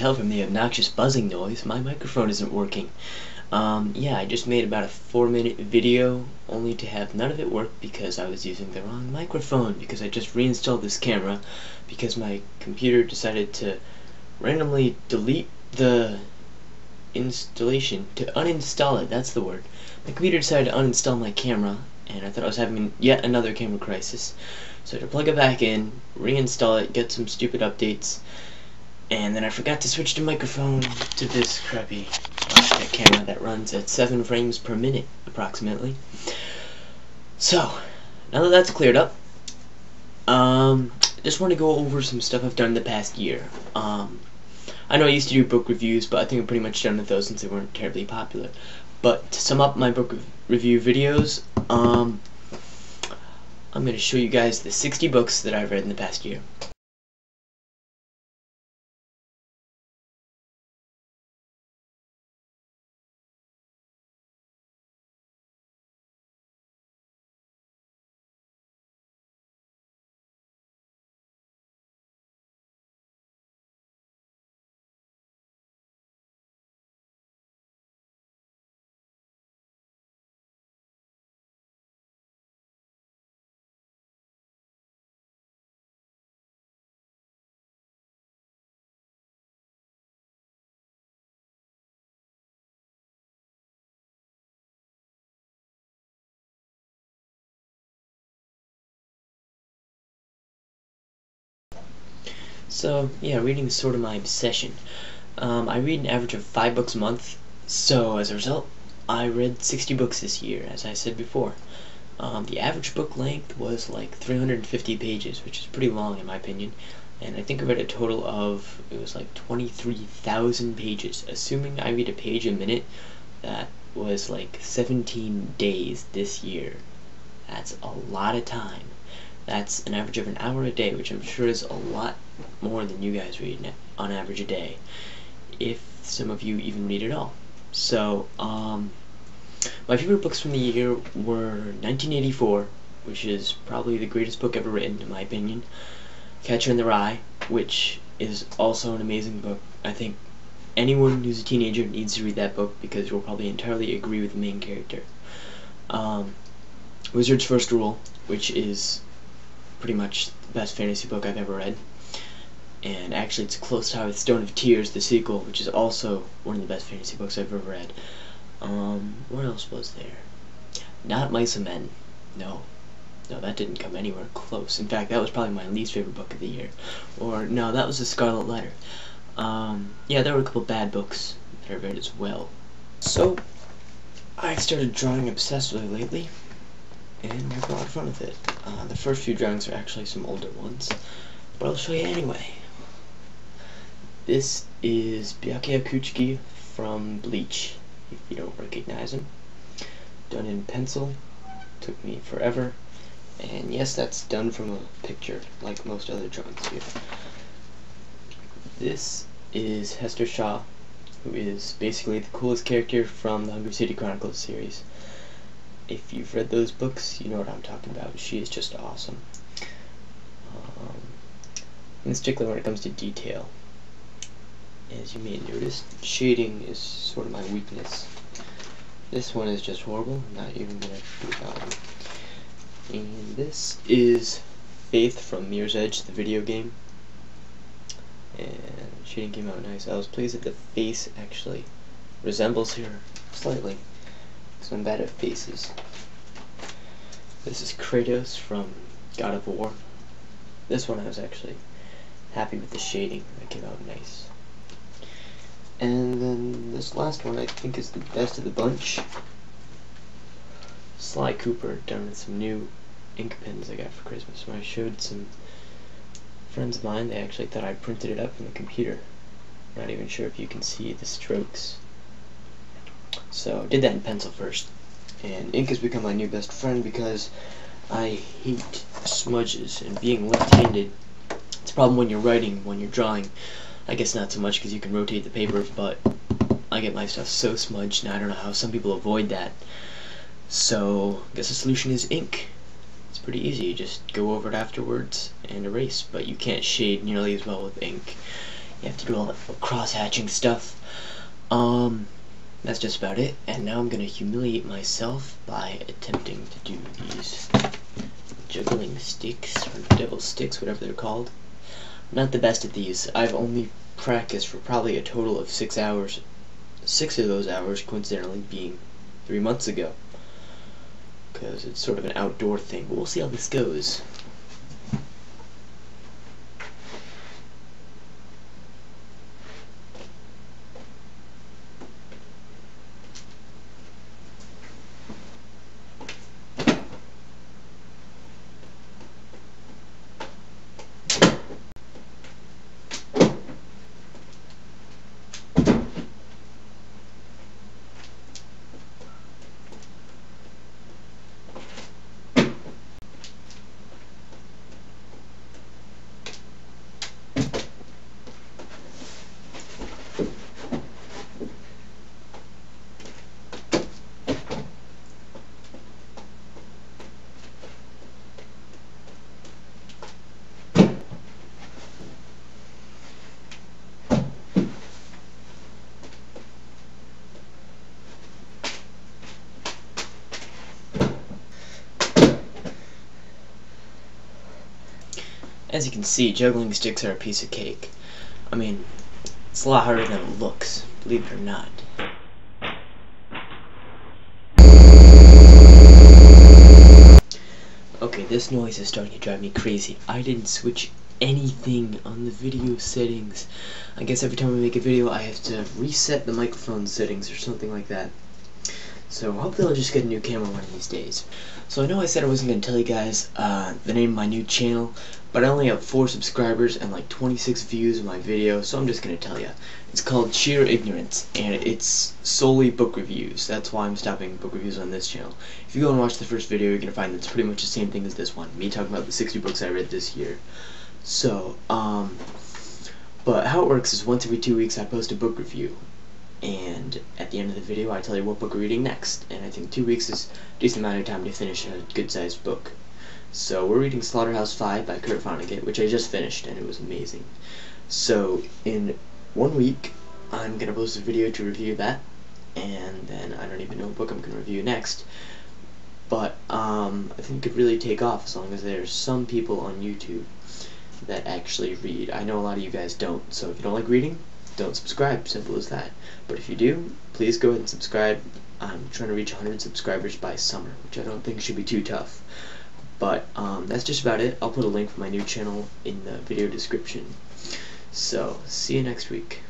tell from the obnoxious buzzing noise, my microphone isn't working. Yeah, I just made about a 4-minute video, only to have none of it work because I was using the wrong microphone, because I just reinstalled this camera, because my computer decided to randomly delete the installation, to uninstall it, that's the word. My computer decided to uninstall my camera, and I thought I was having yet another camera crisis. So to plug it back in, reinstall it, get some stupid updates, and then I forgot to switch the microphone to this crappy camera that runs at 7 frames per minute, approximately. So, now that that's cleared up, just want to go over some stuff I've done in the past year. I know I used to do book reviews, but I think I'm pretty much done with those since they weren't terribly popular. But to sum up my book review videos, I'm going to show you guys the 60 books that I've read in the past year. So, yeah, reading is sort of my obsession. I read an average of 5 books a month, so as a result, I read 60 books this year, as I said before. The average book length was like 350 pages, which is pretty long in my opinion, and I think I read a total of, it was like 23,000 pages. Assuming I read a page a minute, that was like 17 days this year. That's a lot of time. That's an average of an hour a day, which I'm sure is a lot more than you guys read on average a day, if some of you even read at all. So, my favorite books from the year were 1984, which is probably the greatest book ever written, in my opinion. Catcher in the Rye, which is also an amazing book. I think anyone who's a teenager needs to read that book because you'll probably entirely agree with the main character. Wizard's First Rule, which is pretty much the best fantasy book I've ever read. And actually it's a close tie with Stone of Tears, the sequel, which is also one of the best fantasy books I've ever read. What else was there? Not Mice and Men. No, that didn't come anywhere close. In fact, that was probably my least favorite book of the year. Or, no, that was The Scarlet Letter. Yeah, there were a couple bad books that I read as well. So, I started drawing obsessively lately, and I got a lot of fun with it. The first few drawings are actually some older ones, but I'll show you anyway. This is Byakuya Kuchiki from Bleach, if you don't recognize him. Done in pencil, took me forever, and yes, that's done from a picture, like most other drawings here. This is Hester Shaw, who is basically the coolest character from the Hungry City Chronicles series. If you've read those books, you know what I'm talking about. She is just awesome. In particular, when it comes to detail, as you may notice, shading is sort of my weakness. This one is just horrible. I'm not even gonna do that. And this is Faith from Mirror's Edge, the video game. And shading came out nice. I was pleased that the face actually resembles her slightly, because I'm bad at faces. This is Kratos from God of War. This one I was actually happy with the shading. That came out nice. And then this last one I think is the best of the bunch. Sly Cooper, done with some new ink pens I got for Christmas. When I showed some friends of mine, they actually thought I printed it up from the computer. I'm not even sure if you can see the strokes. So, did that in pencil first. And ink has become my new best friend because I hate smudges, and being left-handed, it's a problem when you're writing, when you're drawing. I guess not so much because you can rotate the paper, but I get my stuff so smudged, and I don't know how some people avoid that. So, I guess the solution is ink. It's pretty easy, you just go over it afterwards and erase, but you can't shade nearly as well with ink. You have to do all that cross-hatching stuff. That's just about it. And now I'm gonna humiliate myself by attempting to do these juggling sticks, or devil sticks, whatever they're called. I'm not the best at these. I've only practiced for probably a total of 6 hours. 6 of those hours, coincidentally, being 3 months ago. Because it's sort of an outdoor thing, but we'll see how this goes. As you can see, juggling sticks are a piece of cake. I mean, it's a lot harder than it looks, believe it or not. Okay, this noise is starting to drive me crazy. I didn't switch anything on the video settings. I guess every time I make a video I have to reset the microphone settings or something like that. So hopefully I'll just get a new camera one of these days. So I know I said I wasn't going to tell you guys the name of my new channel, but I only have 4 subscribers and like 26 views of my video, so I'm just going to tell you. It's called Sheer Ignorance, and it's solely book reviews. That's why I'm stopping book reviews on this channel. If you go and watch the first video, you're going to find it's pretty much the same thing as this one. Me talking about the 60 books I read this year. So, but how it works is once every 2 weeks I post a book review. And at the end of the video I tell you what book we're reading next, and I think 2 weeks is a decent amount of time to finish a good-sized book. So we're reading Slaughterhouse-Five by Kurt Vonnegut, which I just finished, and it was amazing. So in 1 week I'm going to post a video to review that, and then I don't even know what book I'm going to review next. But I think it could really take off as long as there's some people on YouTube that actually read. I know a lot of you guys don't, so if you don't like reading, don't subscribe, simple as that. But if you do, please go ahead and subscribe. I'm trying to reach 100 subscribers by summer, which I don't think should be too tough. But that's just about it. I'll put a link for my new channel in the video description. So, see you next week.